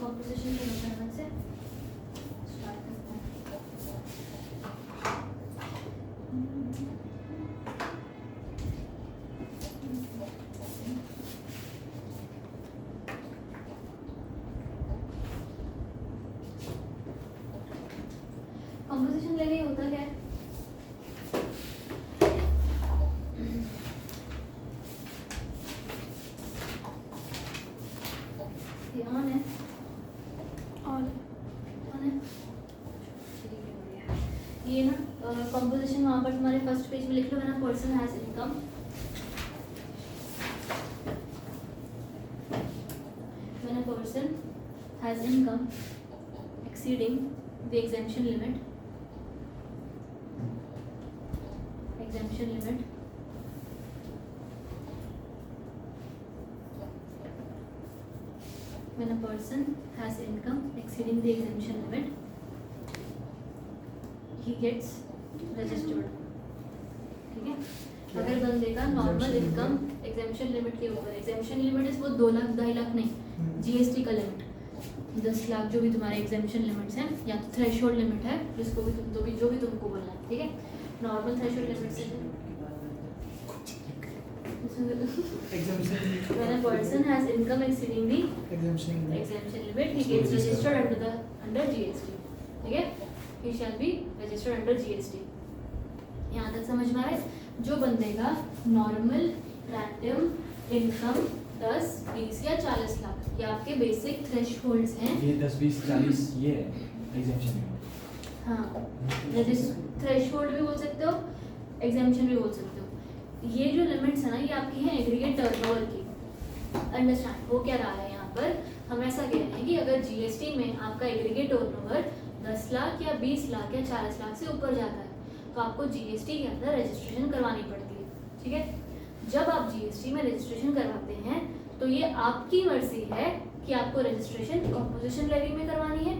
Composition शुरू करने से स्टार्ट करते हैं। कंपोजिशन लेके होता क्या है? ऑन है, ऑन है। ये ना कंपोजिशन वहाँ पर तुम्हारे फर्स्ट पेज में लिख लो ना, person has income. When a person has income exceeding the exemption limit, when a person has income exceeding the exemption limit, he gets registered. ठीक है, अगर बंदे का नॉर्मल इनकम एग्जेम्पशन लिमिट के ऊपर, एग्जेम्पशन लिमिट इस वो 2 लाख 2.5 लाख नहीं, जीएसटी का लिमिट 10 लाख जो भी तुम्हारे एग्जेम्पशन लिमिट्स हैं, या तो थ्रेशोल्ड लिमिट है जिसको भी तुम जो भी तुमको बोलना है, ठीक है। नॉर्मल थ्रेशोल्ड लिमिट से when a person has income exceeding the exemption limit, he gets registered under GST. ठीक है, he shall be registered under GST. यहाँ तक समझ में आ रहा है? जो बंदे का नॉर्मल रैंडम इनकम 10, 20 या 40 लाख, ये आपके बेसिक थ्रेशहोल्ड्स हैं। ये 10, 20, 40 ये एग्जेम्पशन लिमिट। हाँ, थ्रेशहोल्ड भी बोल सकते हो, एग्जेम्पशन भी बोल सकते हो। ये जो लिमिट्स है ना, ये आपकी हैं एग्रीगेट टर्नओवर की। अंडरस्टैंड हो क्या रहा है यहाँ पर? हम ऐसा कह रहे हैं कि अगर जीएसटी में आपका एग्रीगेट टर्नओवर 10 लाख या 20 लाख या 40 लाख से ऊपर जाता है तो आपको जीएसटी के अंदर रजिस्ट्रेशन करवानी पड़ती है, ठीक है। जब आप जीएसटी में रजिस्ट्रेशन करवाते हैं तो ये आपकी मर्जी है कि आपको रजिस्ट्रेशन कंपोजिशन लेवी में करवानी है,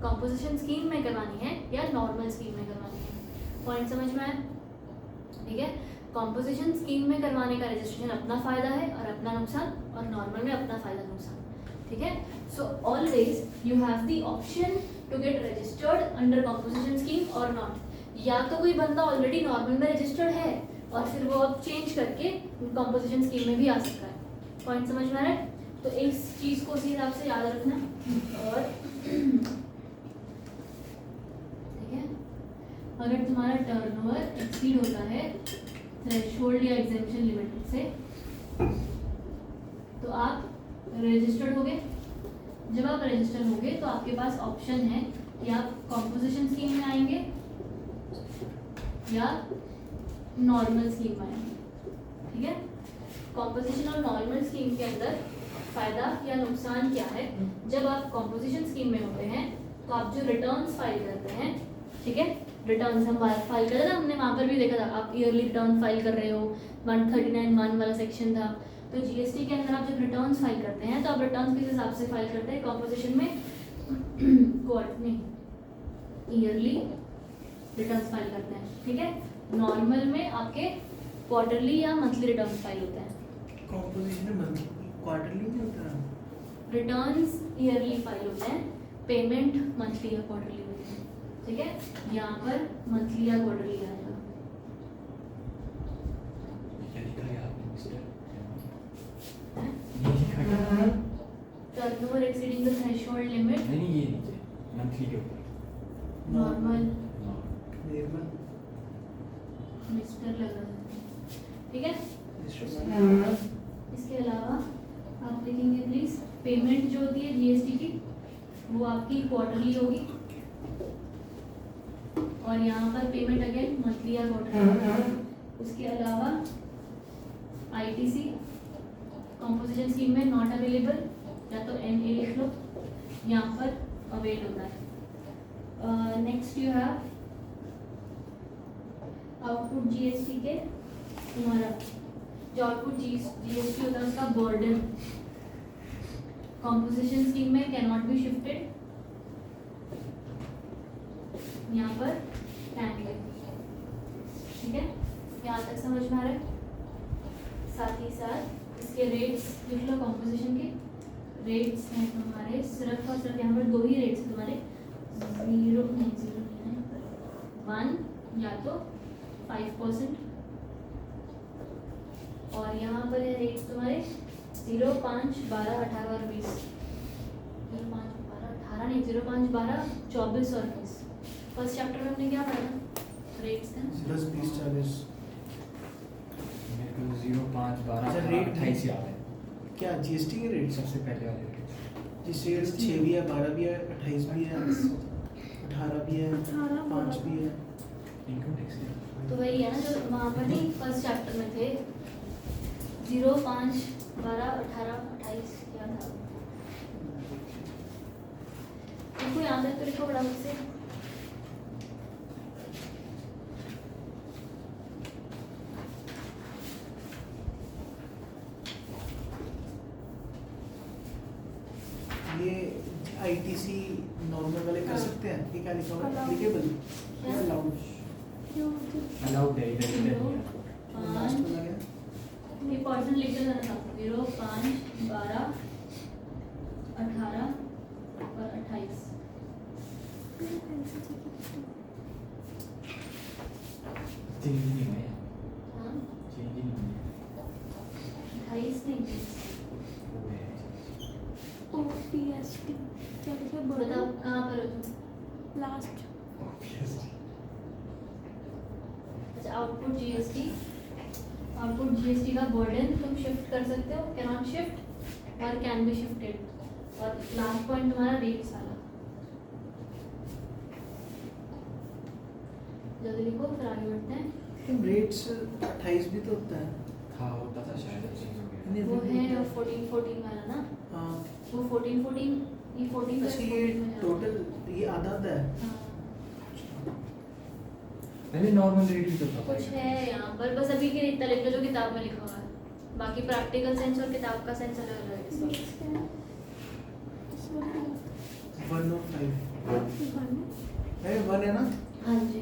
कंपोजिशन स्कीम में करवानी है या नॉर्मल स्कीम में करवानी है। पॉइंट समझ में आया? ठीक है, कंपोजिशन स्कीम में करवाने का रजिस्ट्रेशन अपना फायदा है और अपना नुकसान, और नॉर्मल में अपना फायदा नुकसान, ठीक है। So always you have the option to get registered under composition scheme और नॉट। या तो कोई बंदा ऑलरेडी नॉर्मल में रजिस्टर्ड है और फिर वो अब चेंज करके कंपोजिशन स्कीम में भी आ सकता है। पॉइंट समझ में आ रहा है? तो इस चीज को उसी हिसाब से याद रखना। और ठीक है, अगर तुम्हारा टर्नओवर एक्सीड होता है थ्रेशोल्ड या एग्जेम्पशन लिमिट से तो आप रजिस्टर्ड होगे। जब आप रजिस्टर होगे तो आपके पास ऑप्शन है कि आप कंपोजिशन स्कीम में आएंगे या नॉर्मल स्कीम में आएंगे, ठीक है। कंपोजिशन और नॉर्मल स्कीम के अंदर फायदा या नुकसान क्या है? जब आप कंपोजिशन स्कीम में होते हैं तो आप जो रिटर्न्स फाइल करते हैं, ठीक है, रिटर्न्स हम फाइल करते ना, हमने वहाँ पर भी देखा था, आप ईयरली रिटर्न फाइल कर रहे हो, 139(1) वाला सेक्शन था। तो जीएसटी के अंदर आप जब रिटर्न्स फाइल करते हैं तो आप रिटर्न्स किस हिसाब से फाइल करते हैं? कंपोजिशन में ईयरली रिटर्न्स फाइल करते हैं, ठीक है। नॉर्मल में आपके क्वार्टरली या मंथली रिटर्न्स फाइल होते हैं। कंपोजिशन में क्वार्टरली नहीं होता, रिटर्न्स ईयरली फाइल होते हैं, पेमेंट मंथली या क्वार्टरली होती है, ठीक है। यहाँ पर मंथली या क्वार्टरली आएगा। Turnover exceeding the threshold limit, नहीं ये नीचे मंथली के ऊपर नॉर्मल निर्मल मिस्टर लगा, ठीक है। इसके अलावा आप लिखेंगे प्लीज, पेमेंट जो होती है जीएसटी की वो आपकी क्वार्टरली होगी, और यहाँ पर पेमेंट अगेन मंथली या क्वार्टरली। उसके अलावा आईटीसी कंपोजिशन स्कीम में नॉट अवेलेबल, या तो NA लिख लो, यहाँ पर अवेल होता है। Next you have output GST के, तुम्हारा जो आउटपुट जीएसटी होता है उसका बर्डन कंपोजिशन स्कीम में कैन नॉट बी शिफ्टेड, यहाँ पर कैन बी, ठीक है। यहाँ तक समझ में आ रहा है? साथ ही साथ इसके रेट्स लिख लो, कंपोजिशन के रेट्स हैं तुम्हारे सिर्फ सिर्फ और सिर्फ यहाँ पर दो ही रेट्स हैं तुम्हारे, 0 नहीं 0 नहीं है, 1 या तो 5% और यहाँ पर है रेट्स तुम्हारे 0, 5, 12, 18 और 20। 0, 5, 12, 18 नहीं, 0, 5, 12, 24 और 20। फर्स्ट चैप्टर में हमने क्या पढ़ा? रेट्स थे ना? 10, 20, 40 मेरे को 0, 5, 12, अच्छा, 18, रेट 28 याद है क्या जीएसटी के रेट सबसे पहले वाले रेट। जिससे 6 भी है, 12 भी है, 28 भी है, 18 भी है, 5 भी है। इनकम टैक्स है। तो वही है ना जो वहाँ पर नहीं फर्स्ट चैप्टर में थे, 0, 5, 12, 18, 28 क्या था? तुमको याद है तो लिखो बड़ा से। ये आईटीसी नॉर्मल वाले कर सकते हैं? ये क्या लिखा हुआ है? एप्लीकेबल या अलाउड? अलाउड है इधर इधर नहीं है। लास्ट वाला क्या? ये पर्सन लिख देना था 0, 5, 12, 18 और 28। चेंज नहीं हुआ है। हाँ चेंज नहीं हुआ है। 28 नहीं, वो है। बताओ कहाँ पर हो तुम? Last Obviously. अच्छा, आउटपुट जीएसटी, आउटपुट जीएसटी का बर्डन तुम शिफ्ट कर सकते हो, कैन नॉट शिफ्ट और कैन बी शिफ्टेड। और लास्ट पॉइंट तुम्हारा रेट्स वाला, जल्दी लिखो फिर आगे बढ़ते हैं। लेकिन रेट्स 28 भी तो होता है। हाँ होता था शायद अब चेंज हो गया। नहीं, वो अभी है भी 14 वाला ना, हाँ। वो 14 ये 14 अच्छा, ये टोटल ये आधा है। पहले नॉर्मल रेट भी तो था। कुछ है यहाँ पर, बस अभी के इतना लिख लो जो किताब में लिखा हुआ है, बाकी प्रैक्टिकल सेंस और किताब का सेंस अलग अलग है इसका। 105 है, 1 है ना? हाँ जी।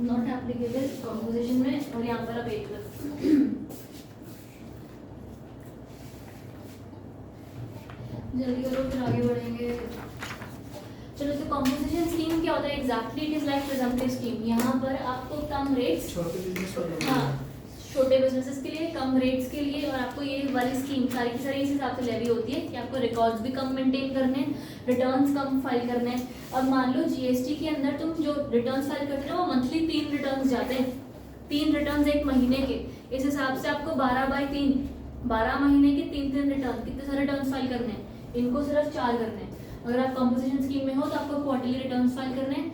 नॉट एप्लीकेबल कंपोजिशन में, और यहाँ पर अब एक जल्दी करो फिर आगे बढ़ेंगे। चलो, तो कंपोजिशन स्कीम क्या होता है exactly? It is like presumptive scheme. यहाँ पर आपको कम रेट्स, छोटे बिजनेस वाले। हाँ छोटे बिजनेसेस के लिए कम रेट्स के लिए, और आपको ये वाली स्कीम सारी की सारी इस हिसाब से लेवी होती है कि आपको रिकॉर्ड्स भी कम मेंटेन करने हैं, रिटर्न्स कम फाइल करने हैं। और मान लो जीएसटी के अंदर तुम जो रिटर्न्स फाइल करते हो वो मंथली 3 रिटर्न्स जाते हैं, 3 रिटर्न्स एक महीने के। इस हिसाब से आपको 12/3 12 महीने के 3 रिटर्न, कितने सारे रिटर्न्स फाइल करने हैं? इनको सिर्फ 4 करने हैं। अगर आप कंपोजिशन स्कीम में हो तो आपको क्वार्टरली रिटर्न्स फाइल करने हैं,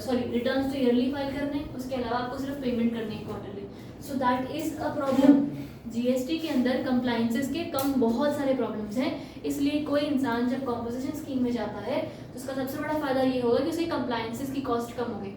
सॉरी रिटर्न्स तो ईयरली फाइल करने हैं, उसके अलावा आपको सिर्फ पेमेंट करनी है quarterly. So that is a problem. GST के अंदर कंप्लाइंसेस के बहुत सारे प्रॉब्लम्स हैं, इसलिए कोई इंसान जब कंपोजिशन स्कीम में जाता है तो उसका सबसे बड़ा फायदा ये होगा कि उसकी कंप्लाइंसेस की कॉस्ट कम होगी।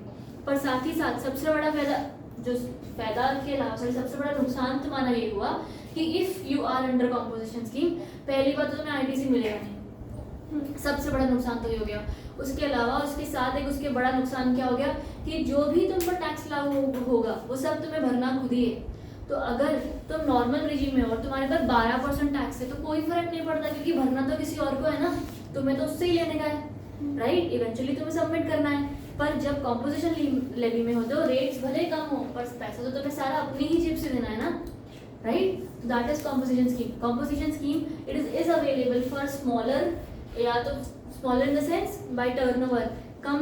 पर साथ ही साथ सबसे बड़ा फायदा के अलावा सबसे बड़ा नुकसान तुम्हारा ये हुआ कि if you are under composition scheme, पहली बात तो तुम्हें आईटीसी मिलेगा नहीं, सबसे बड़ा नुकसान तो ये हो गया। उसके अलावा उसके साथ एक उसके बड़ा नुकसान क्या हो गया कि जो भी तुम पर टैक्स लागू होगा वो सब तुम्हें भरना खुद ही है। तो अगर तुम नॉर्मल रिजीम में हो और तुम्हारे पर 12% टैक्स है तो कोई फर्क नहीं पड़ता, क्योंकि भरना तो किसी और को है ना, तुम्हें तो उससे ही लेने का है, राइट? इवेंचुअली तुम्हें सबमिट करना है। पर जब कॉम्पोजिशन लेवी में होते हो रेट्स भले कम हो पर पैसा तो तुम्हें सारा अपनी ही जेब से देना है ना, right? That is composition scheme. Composition scheme it is available for smaller, या तो smaller in the sense by turnover, कम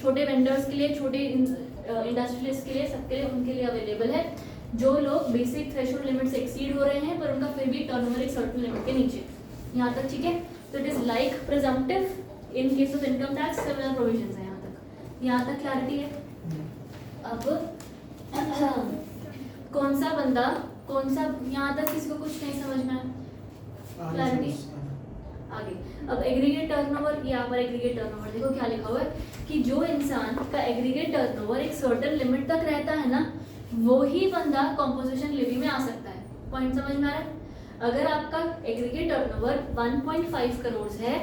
छोटे वेंडर्स के लिए, छोटे इंडस्ट्रियलिस्ट के लिए, सबके लिए, उनके लिए अवेलेबल है। जो लोग बेसिक थ्रेशोल्ड लिमिट से एक्सीड हो रहे हैं पर उनका फिर भी टर्नओवर एक सर्टेन लिमिट के नीचे, यहाँ तक ठीक है। तो it is like presumptive in case of income tax, similar provisions है यहाँ तक क्लैरिटी है। अब कौन सा बंदा कौन सा, यहाँ तक किसी को कुछ नहीं समझ में आया? क्लैरिटी आगे। अब एग्रीगेट टर्नओवर, यहाँ पर एग्रीगेट टर्नओवर देखो क्या लिखा हुआ है कि जो इंसान का एग्रीगेट टर्नओवर एक सर्टेन लिमिट तक रहता है ना, वो ही बंदा कंपोजिशन लेवी में आ सकता है। पॉइंट समझ में आ रहा है? अगर आपका एग्रीगेट टर्नओवर 1.5 करोड़ है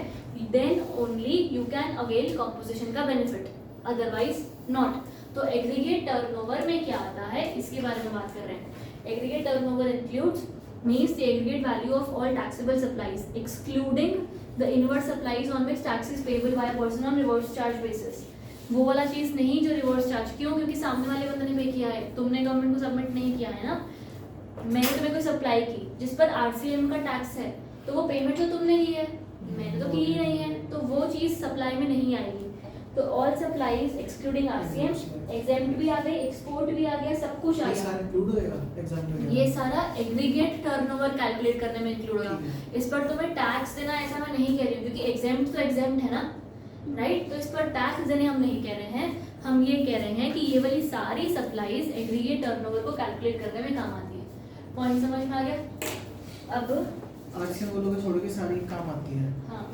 then only you can avail composition का बेनिफिट, अदरवाइज नॉट। तो एग्रीगेट टर्नओवर में क्या आता है इसके बारे में बात कर रहे हैं। Aggregate turnover includes means the aggregate value of all taxable supplies excluding the inward supplies on which tax is payable by a person on reverse charge basis। वो वाला चीज नहीं जो रिवर्स चार्ज, क्यों? क्योंकि सामने वाले बंदे ने पे किया है, तुमने गवर्नमेंट को सबमिट नहीं किया है ना। मैंने तुम्हें कोई सप्लाई की जिस पर आरसीएम का टैक्स है, तो वो पेमेंट तो तुमने ही है, मैंने तो की ही नहीं है, तो वो चीज सप्लाई में नहीं आएगी। तो all supplies excluding RCM, exempt भी आ गई, एक्सपोर्ट भी आ गया, सब कुछ आ ये गया। सारा इंक्लूड होएगा एग्जाम में? ये सारा एग्रीगेट टर्नओवर कैलकुलेट करने में इंक्लूड होगा। इस पर तुम्हें टैक्स देना ऐसा मैं नहीं कह रही हूँ, क्योंकि एग्जेम्प्ट तो एग्जेम्प्ट है ना, राइट। तो इस पर टैक्स देने हम नहीं कह रहे हैं, हम ये कह रहे हैं कि ये वाली सारी सप्लाईज एग्रीगेट टर्नओवर को कैलकुलेट करने में काम आती है। पॉइंट समझ में आ गया? अब आरसीएम वो लोग छोड़ के सारी काम आती है। हाँ,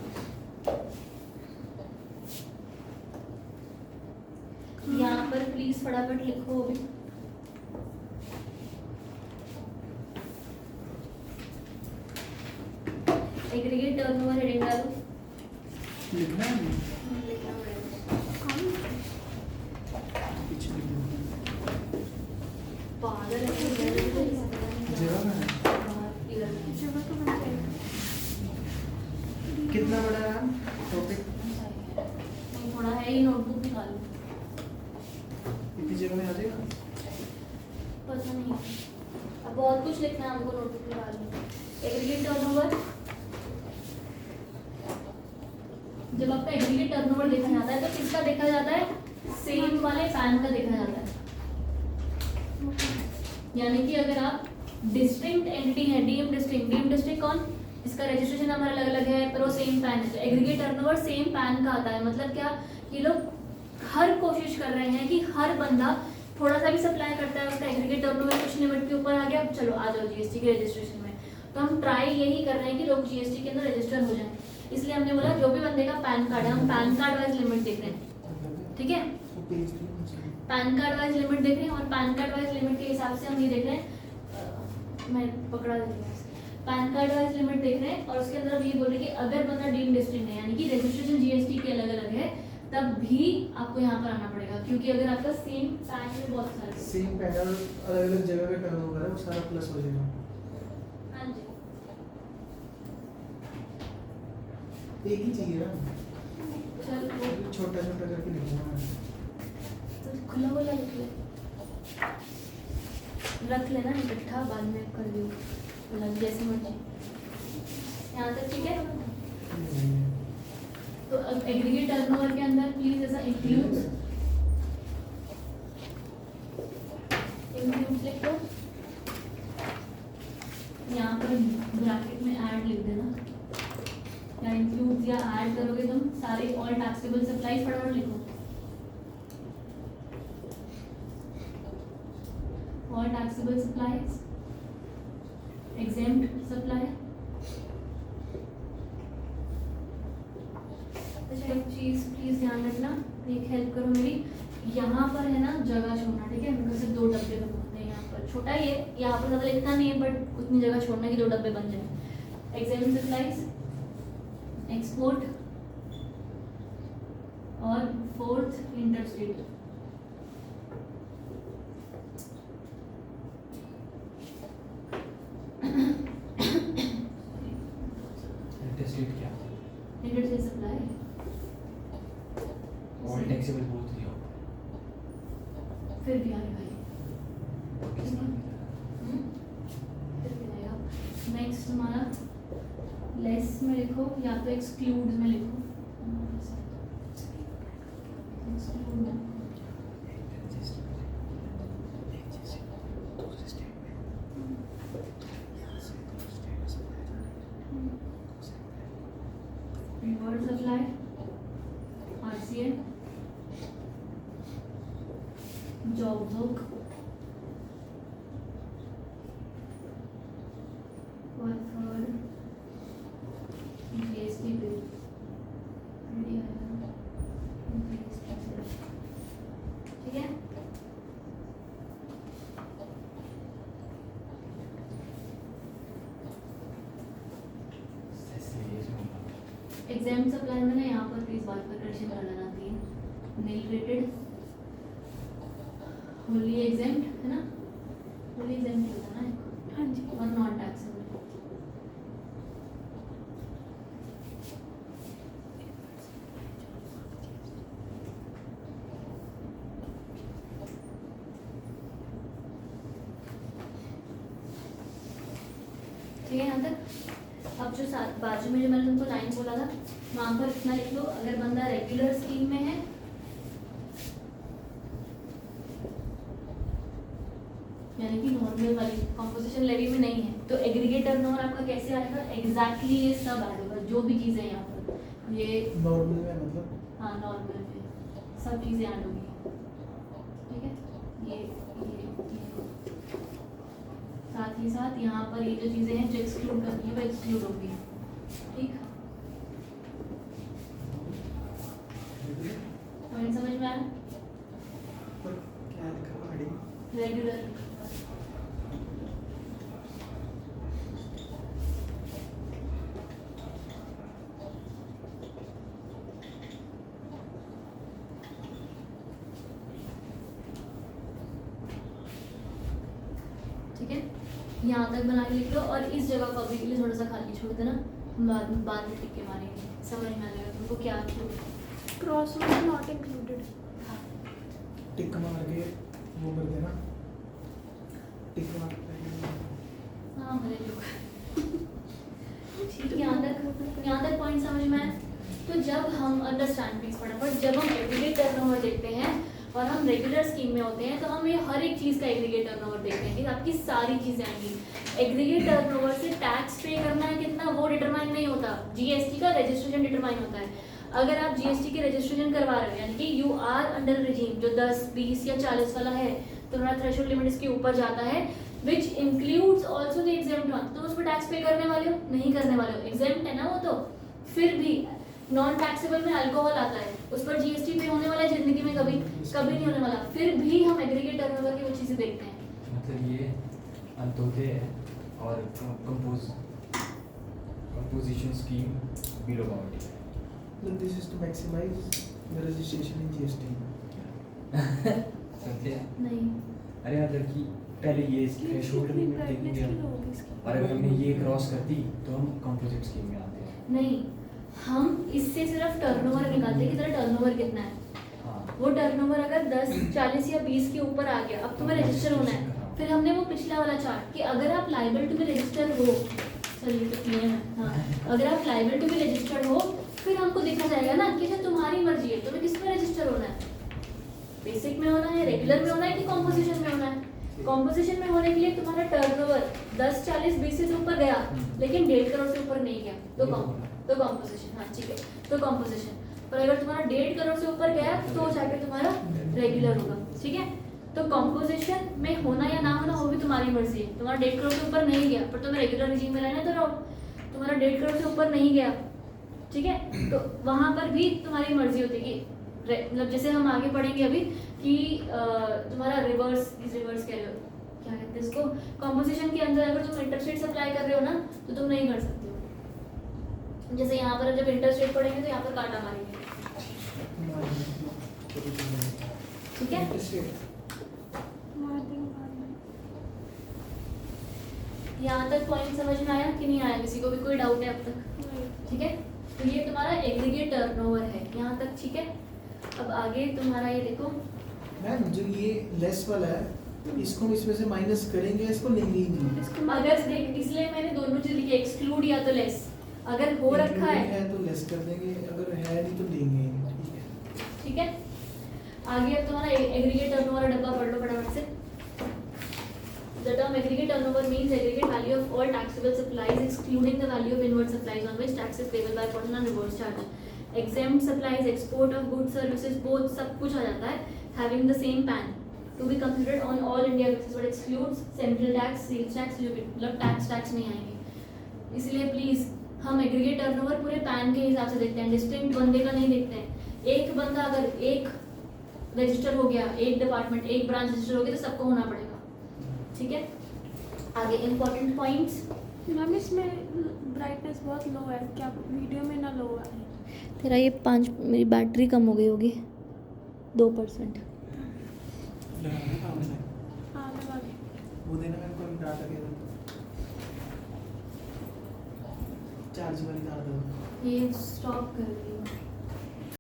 यहाँ पर प्लीज फटाफट लिखो अभी। एग्रीगेट टर्नओवर हेडिंग डालो। लिखना है लिखना पड़ेगा। पीछे लिख दो। पागल है जगह में है। जगह तो बना है। कितना बड़ा है टॉपिक? नहीं, थोड़ा है ही, नोटबुक निकालो। इतनी जगह में आ जाएगा? पता नहीं, अब बहुत कुछ लिखना है हमको, नोटबुक निकालो। एग्रीगेट टर्नओवर, जब आपका एग्रीगेट टर्नओवर देखा जाता है तो किसका देखा जाता है? सेम वाले पैन का देखा जाता है। यानी कि अगर आप डिस्टिंक्ट एंटिटी है, डीएम डिस्ट्रिक्ट कौन? इसका रजिस्ट्रेशन नंबर अलग अलग है पर वो सेम पैन है। तो एग्रीगेट टर्नओवर सेम पैन का आता है। मतलब क्या, ये लोग हर कोशिश कर रहे हैं कि हर बंदा थोड़ा सा भी सप्लाई करता है, उसका एग्रीगेट टर्नओवर कुछ लिमिट के ऊपर आ गया, चलो आ जाओ जीएसटी के रजिस्ट्रेशन में। तो हम ट्राई यही कर रहे हैं कि लोग जीएसटी के अंदर रजिस्टर हो जाएं। इसलिए हमने बोला जो भी बंदे का पैन कार्ड है, हम पैन कार्ड वाइज लिमिट देख रहे हैं, ठीक है? पैन कार्ड वाइज लिमिट देख रहे हैं, और पैन कार्ड वाइज लिमिट के हिसाब से हम ये देख रहे हैं, मैं पकड़ा देती हूँ। पैन कार्ड वाइज लिमिट देख रहे हैं और उसके अंदर हम ये बोल रहे हैं कि अगर बंदा डीम्ड डिस्ट्रिक्ट है, यानी कि रजिस्ट्रेशन जीएसटी के अलग अलग है, तब भी आपको यहाँ पर आना पड़ेगा। क्योंकि अगर आपका सेम पैन में बहुत सारे सेम पैन और अलग अलग जगह पे टर्नओवर है, वो सारा प्लस हो जाएगा। हाँ जी, एक ही चाहिए ना, चल वो छोटा छोटा करके लिखूंगा मैं। तो खुला खुला रख लेना इकट्ठा, बाद में कर लियो मतलब जैसे मर्जी। यहाँ तक ठीक है? तो अब एग्रीगेट टर्नओवर के अंदर प्लीज ऐसा इंक्लूड्स लिख दो। यहाँ पर ब्रैकेट में ऐड लिख देना, या इंक्लूड्स या ऐड करोगे तुम सारे ऑल टैक्सेबल सप्लाईज, फटाफट लिखो। All taxable supplies, exempt supply. अच्छा एक चीज़ प्लीज़ ध्यान रखना, एक हेल्प करो मेरी, यहाँ पर है ना जगह छोड़ना, ठीक है? मेरे सिर्फ 2 डब्बे बनते हैं यहाँ पर, छोटा ही है, यहाँ पर ज़्यादा लिखना नहीं है, बट उतनी जगह छोड़ना कि 2 डब्बे बन जाए। exempt सप्लाईज, एक्सपोर्ट और 4th इंटरस्टेट। इंटरस्टेट क्या? इंटरस्टेट सप्लाई ऑल टैक्सेबल बोल दिया फिर भी आएगा ये। पाकिस्तान फिर भी आएगा। नेक्स्ट हमारा लेस में लिखो या तो एक्सक्लूड में लिखो। एक्सक्लूड में reverse supply, RCN, job book, और थर्ड जीएसटी बिल। रेडी आएगा जीएसटी बिल। एग्जाम सप्लाई में ना यहाँ पर प्लीज बात पर करेक्शन कर लेना थी, नील रेटेड होली एग्जाम्ड है ना, होली एग्जाम्ड होता है ना हाँ जी। और नॉन टैक्सेबल। ठीक है यहाँ तक। अब जो बाजू में जो मैंने तुमको लाइन बोला था वहाँ पर इतना लिख लो, अगर बंदा रेगुलर स्कीम में है यानी कि नॉर्मल वाली कॉम्पोजिशन लेवी में नहीं है तो एग्रीगेट टर्नओवर आपका कैसे आएगा, एग्जैक्टली ये सब ऐड होगा जो भी चीज़ें हैं यहाँ पर, ये नॉर्मल में मतलब हाँ नॉर्मल में सब चीज़ें ऐड होगी। ठीक है, ये साथ ही साथ यहाँ पर ये जो चीज़ें हैं जो एक्सक्लूड करनी है वो एक्सक्लूड होगी। ठीक, पॉइंट समझ में आया? पर क्या लिखा हेडिंग? रेगुलर ठीक है, यहाँ तक बना के लिख लो और इस जगह को अभी के लिए थोड़ा सा खाली छोड़ देना, बाद में टिक के मारेंगे, समझ में आ जाएगा तुमको क्या क्रॉसओवर नॉट इंक्लूडेड। टिक मार के वो कर देना, टिक मार के। हाँ भले जो ठीक है, यहाँ तक पॉइंट समझ में आया? तो जब हम अंडरस्टैंड प्लीज फटाफट, जब हम एग्रीगेट टर्नओवर देखते हैं और हम रेगुलर स्कीम में होते हैं तो हम ये हर एक चीज़ का एग्रीगेट टर्नओवर देखते हैं कि आपकी सारी चीज़ें आएंगी। एग्रीगेट टर्नओवर से टैक्स पे करना है कितना वो डिटरमाइन नहीं होता, जीएसटी का रजिस्ट्रेशन डिटरमाइन होता है। अगर आप जीएसटी के रजिस्ट्रेशन करवा रहे हो यानी कि यू आर अंडर रिजीम जो 10, 20 या 40 वाला है तो हमारा थ्रेशोल्ड लिमिट इसके ऊपर जाता है, which includes also the exempt one, तो उस पर टैक्स पे करने वाले हो नहीं करने वाले हो, एग्जेम्प्ट है ना वो, तो फिर भी नॉन टैक्सेबल में अल्कोहल आता है उस पर जीएसटी पे होने वाला है जिंदगी में कभी नहीं होने वाला, फिर भी हम एग्रीगेट टर्नओवर की वो चीज़ें देखते हैं। मतलब ये अंत्योदय है और कंपोजिशन स्कीम बिलो बाउंड्री है। Look, this is to maximize the registration in GST. समझे? नहीं अरे मतलब कि पहले ये थ्रेशोल्ड लिमिट देखेंगे हम, और अगर हमने ये क्रॉस कर दी तो हम कंपोजिट स्कीम में आते हैं। नहीं, हम इससे सिर्फ टर्नओवर निकालते हैं कि तेरा टर्नओवर कितना है। हाँ, वो टर्नओवर अगर 10, 40 या 20 के ऊपर आ गया, अब तुम्हें रजिस्टर होना है। फिर हमने वो पिछला वाला चार्ट कि अगर आप लाइबल टू बी रजिस्टर हो, चलिए तो क्लियर है, हाँ, अगर आप लाइबल टू बी रजिस्टर्ड हो फिर हमको देखा जाएगा ना कि तुम्हारी मर्जी है तुम्हें किस में रजिस्टर होना है, बेसिक में होना है, रेगुलर में होना है कि कॉम्पोजिशन में होना है। कॉम्पोजिशन में होने के लिए तुम्हारा टर्नओवर 10, 40, 20 से ऊपर गया लेकिन 1.5 करोड़ से ऊपर नहीं गया तो कॉम्पोजिशन, हाँ ठीक है, तो कॉम्पोजिशन। पर अगर तुम्हारा 1.5 करोड़ से ऊपर गया तो जाके तुम्हारा रेगुलर होगा। ठीक है, तो कॉम्पोजिशन में होना या ना होना वो भी तुम्हारी मर्जी है। तुम्हारा 1.5 करोड़ से ऊपर नहीं गया पर तुम्हें रेगुलर रिजीम में रहना तो रहो, तुम्हारा 1.5 करोड़ से ऊपर नहीं गया, ठीक है, तो वहाँ पर भी तुम्हारी मर्जी होती है कि मतलब जैसे हम आगे पढ़ेंगे अभी कि तुम्हारा रिवर्स कह रहे हो, क्या कहते हैं इसको, कॉम्पोजिशन के अंदर अगर तुम इंटरस्टेट सप्लाई कर रहे हो ना तो तुम नहीं कर सकते हो। जैसे यहाँ पर जब इंटरस्टेट पढ़ेंगे तो यहाँ पर काटा मारेंगे, ठीक है। यहाँ तक पॉइंट समझ में आया कि नहीं आया, किसी को भी कोई डाउट है अब तक? ठीक है, तो ये तुम्हारा एग्रीगेट टर्नओवर है यहाँ तक, ठीक है। अब आगे तुम्हारा ये देखो मैम, जो ये लेस वाला है इसको हम इसमें से माइनस करेंगे, इसको लेंगे ही नहीं। अगर देख इसलिए मैंने दोनों चीज लिखी, एक्सक्लूड या तो लेस, अगर हो रखा है तो लेस कर देंगे, अगर है नहीं तो लेंगे ही नहीं। ठीक है। आगे अब तुम्हारा एग्रीगेट टर्नओवर डब्बा पढ़ लो फटाफट से। The term aggregate turnover means aggregate value of all taxable supplies excluding the value of inward supplies on which tax is payable by person and reverse charge. Exempt supplies, export of goods, services, both सब कुछ आ जाता है having the same PAN to be considered on all India basis but excludes central tax, sales tax, मतलब tax नहीं आएंगे। इसलिए please हम aggregate turnover पूरे पैन के हिसाब से देखते हैं, डिस्टिंक्ट बंदे का नहीं देखते हैं। एक बंदा अगर एक रजिस्टर हो गया, एक डिपार्टमेंट, एक ब्रांच रजिस्टर हो गया तो सबको होना पड़ेगा, ठीक है। आगे इम्पोर्टेंट पॉइंट्स मैम, इसमें ब्राइटनेस बहुत लो है, क्या वीडियो में ना लो है। तेरा ये 5 मेरी बैटरी कम हो गई होगी 2%। लगा के काम है हाँ लगा दे। वो देना मेरे को डाटा केबल चार्ज वाली तार दो ये स्टॉप कर रही हूँ।